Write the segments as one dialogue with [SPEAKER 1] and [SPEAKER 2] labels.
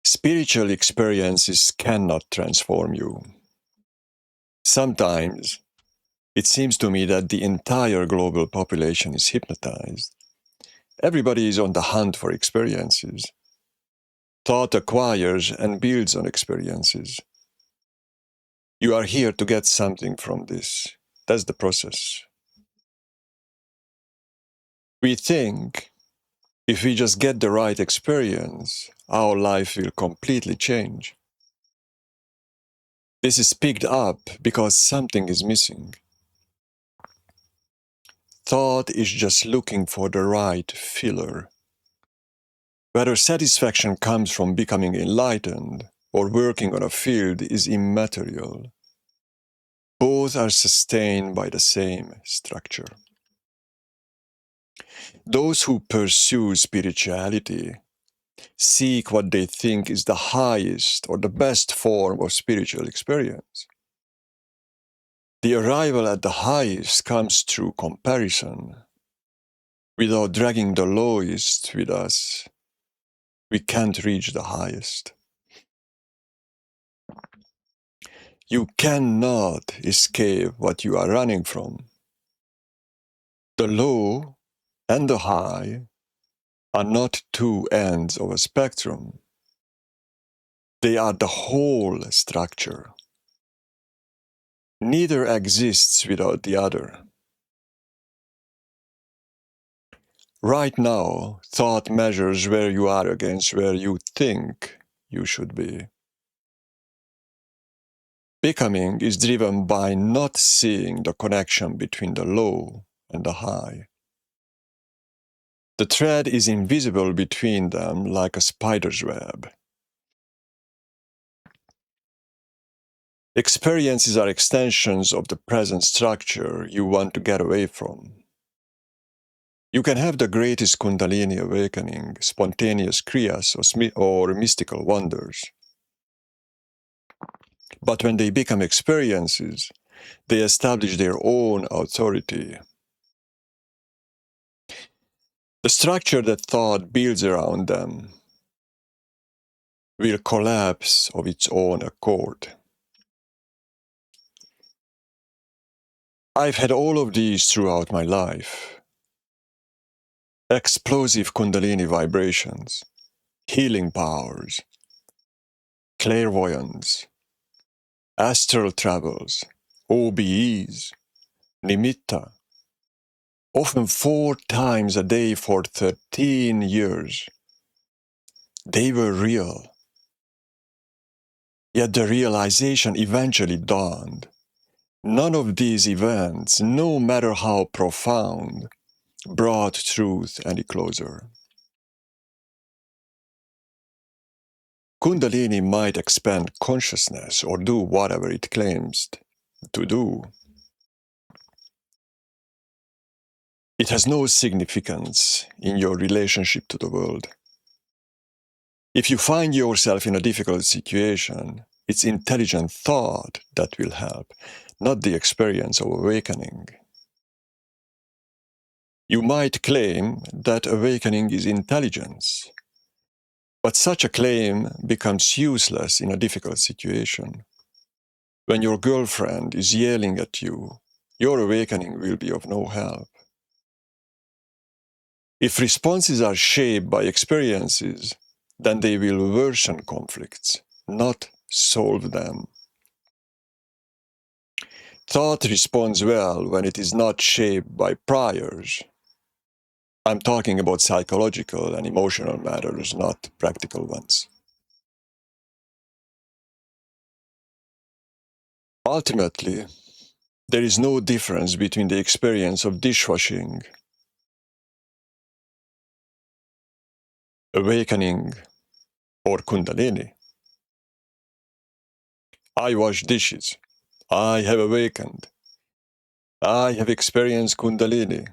[SPEAKER 1] Spiritual experiences cannot transform you. Sometimes it seems to me that the entire global population is hypnotized. Everybody is on the hunt for experiences. Thought acquires and builds on experiences. You are here to get something from this. That's the process. We think if we just get the right experience, our life will completely change. This is picked up because something is missing. Thought is just looking for the right filler. Whether satisfaction comes from becoming enlightened or working on a field is immaterial. Both are sustained by the same structure. Those who pursue spirituality seek what they think is the highest or the best form of spiritual experience. The arrival at the highest comes through comparison. Without dragging the lowest with us, we can't reach the highest. You cannot escape what you are running from. The low and the high are not two ends of a spectrum. They are the whole structure. Neither exists without the other. Right now, thought measures where you are against where you think you should be. Becoming is driven by not seeing the connection between the low and the high. The thread is invisible between them like a spider's web. Experiences are extensions of the present structure you want to get away from. You can have the greatest Kundalini awakening, spontaneous kriyas, or mystical wonders. But when they become experiences, they establish their own authority. The structure that thought builds around them will collapse of its own accord. I've had all of these throughout my life. Explosive Kundalini vibrations, healing powers, clairvoyance, astral travels, OBEs, Nimitta, often 4 times a day for 13 years. They were real. Yet the realization eventually dawned. None of these events, no matter how profound, brought truth any closer. Kundalini might expand consciousness or do whatever it claims to do. It has no significance in your relationship to the world. If you find yourself in a difficult situation, it's intelligent thought that will help, not the experience of awakening. You might claim that awakening is intelligence, but such a claim becomes useless in a difficult situation. When your girlfriend is yelling at you, your awakening will be of no help. If responses are shaped by experiences, then they will worsen conflicts, not solve them. Thought responds well when it is not shaped by priors. I'm talking about psychological and emotional matters, not practical ones. Ultimately, there is no difference between the experience of dishwashing, awakening, or Kundalini. I wash dishes. I have awakened. I have experienced Kundalini.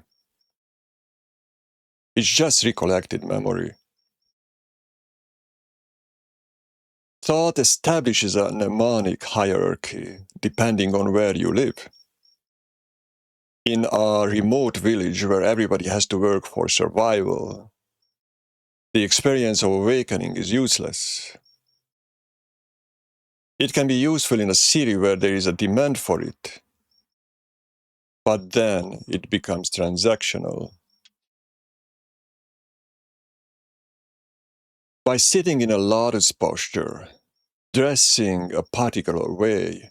[SPEAKER 1] It's just recollected memory. Thought establishes a mnemonic hierarchy depending on where you live. In a remote village where everybody has to work for survival, the experience of awakening is useless. It can be useful in a city where there is a demand for it, but then it becomes transactional. By sitting in a lotus posture, dressing a particular way,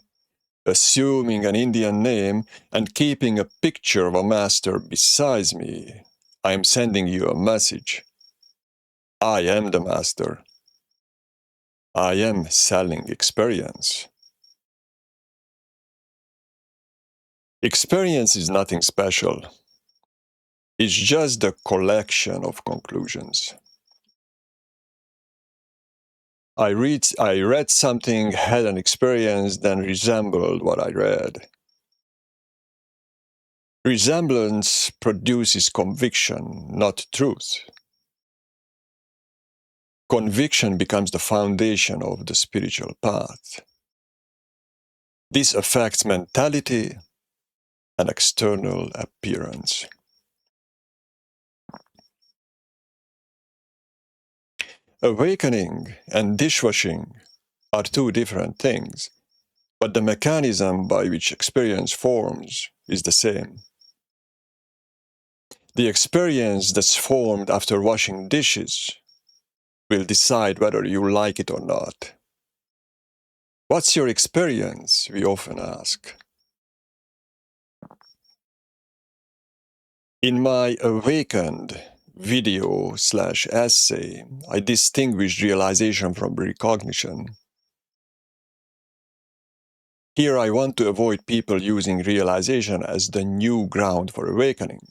[SPEAKER 1] assuming an Indian name, and keeping a picture of a master beside me, I am sending you a message. I am the master. I am selling experience. Experience is nothing special. It's just a collection of conclusions. I read something, had an experience, then resembled what I read. Resemblance produces conviction, not truth. Conviction becomes the foundation of the spiritual path. This affects mentality and external appearance. Awakening and dishwashing are two different things, but the mechanism by which experience forms is the same. The experience that's formed after washing dishes will decide whether you like it or not. What's your experience? We often ask. In my Awakened video/essay, I distinguished realization from recognition. Here I want to avoid people using realization as the new ground for awakening.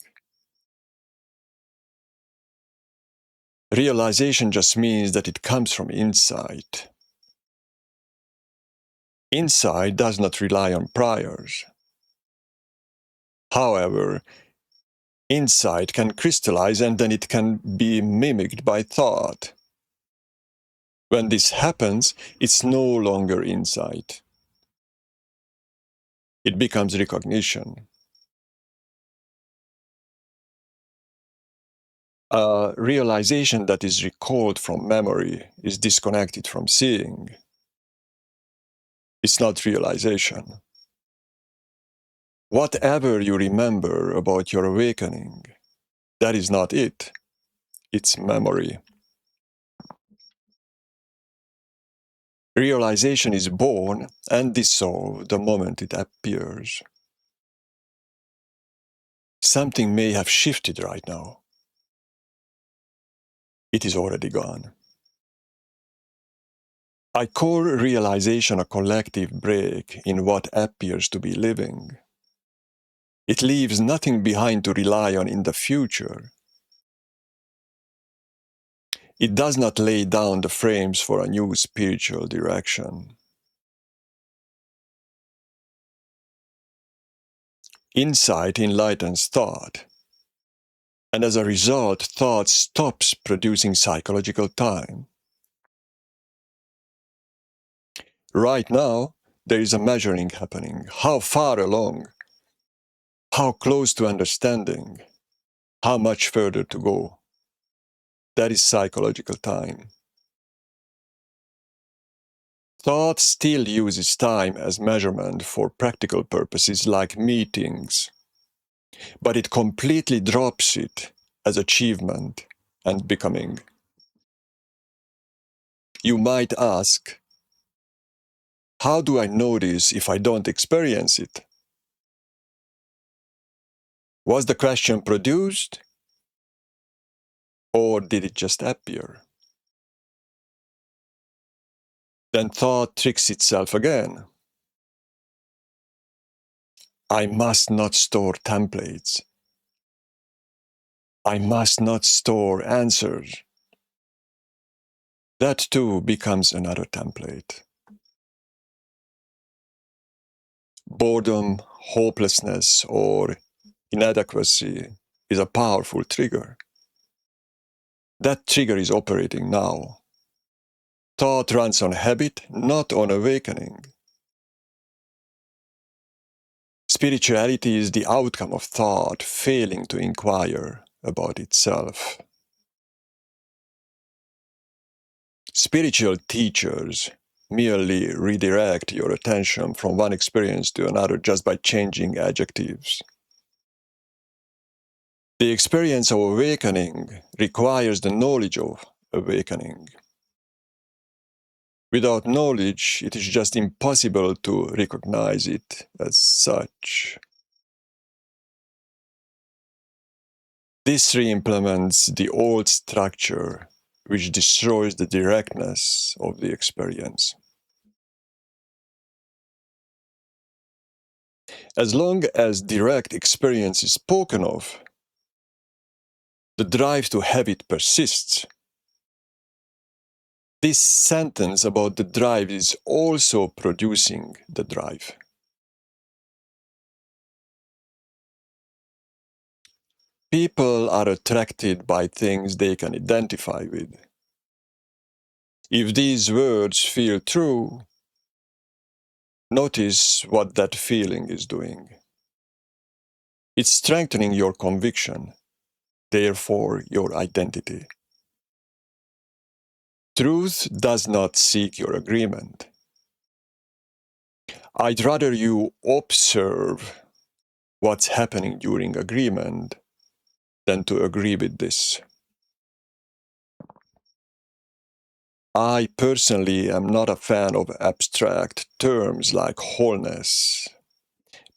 [SPEAKER 1] Realization just means that it comes from inside. Insight does not rely on priors. However, insight can crystallize and then it can be mimicked by thought. When this happens, it's no longer insight. It becomes recognition. A realization that is recalled from memory is disconnected from seeing. It's not realization. Whatever you remember about your awakening, that is not it. It's memory. Realization is born and dissolved the moment it appears. Something may have shifted right now. It is already gone. I call realization a collective break in what appears to be living. It leaves nothing behind to rely on in the future. It does not lay down the frames for a new spiritual direction. Insight enlightens thought, and as a result, thought stops producing psychological time. Right now, there is a measuring happening. How far along? How close to understanding? How much further to go? That is psychological time. Thought still uses time as measurement for practical purposes like meetings, but it completely drops it as achievement and becoming. You might ask, how do I know this if I don't experience it? Was the question produced, or did it just appear? Then thought tricks itself again. I must not store templates. I must not store answers. That too becomes another template. Boredom, hopelessness, or inadequacy is a powerful trigger. That trigger is operating now. Thought runs on habit, not on awakening. Spirituality is the outcome of thought failing to inquire about itself. Spiritual teachers merely redirect your attention from one experience to another just by changing adjectives. The experience of awakening requires the knowledge of awakening. Without knowledge, it is just impossible to recognize it as such. This re-implements the old structure, which destroys the directness of the experience. As long as direct experience is spoken of, the drive to have it persists. This sentence about the drive is also producing the drive. People are attracted by things they can identify with. If these words feel true, notice what that feeling is doing. It's strengthening your conviction, therefore your identity. Truth does not seek your agreement. I'd rather you observe what's happening during agreement than to agree with this. I personally am not a fan of abstract terms like wholeness,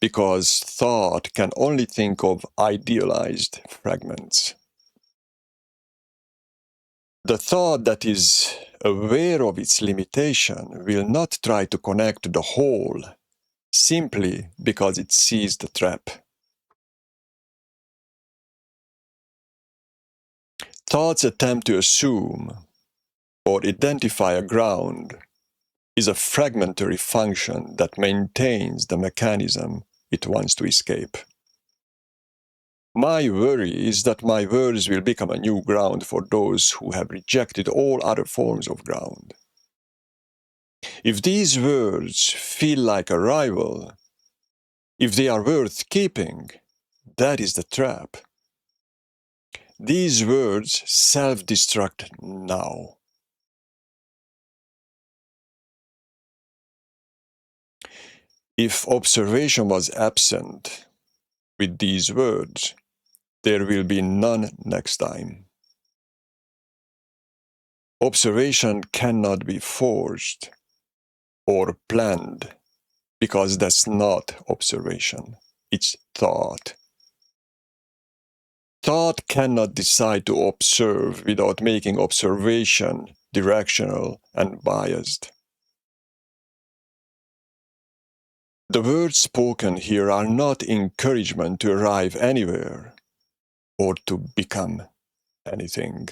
[SPEAKER 1] because thought can only think of idealized fragments. The thought that is aware of its limitation will not try to connect to the whole simply because it sees the trap. Thought's attempt to assume or identify a ground is a fragmentary function that maintains the mechanism it wants to escape. My worry is that my words will become a new ground for those who have rejected all other forms of ground. If these words feel like a rival, if they are worth keeping, that is the trap. These words self-destruct now. If observation was absent with these words, there will be none next time. Observation cannot be forced or planned, because that's not observation, it's thought. Thought cannot decide to observe without making observation directional and biased. The words spoken here are not encouragement to arrive anywhere or to become anything.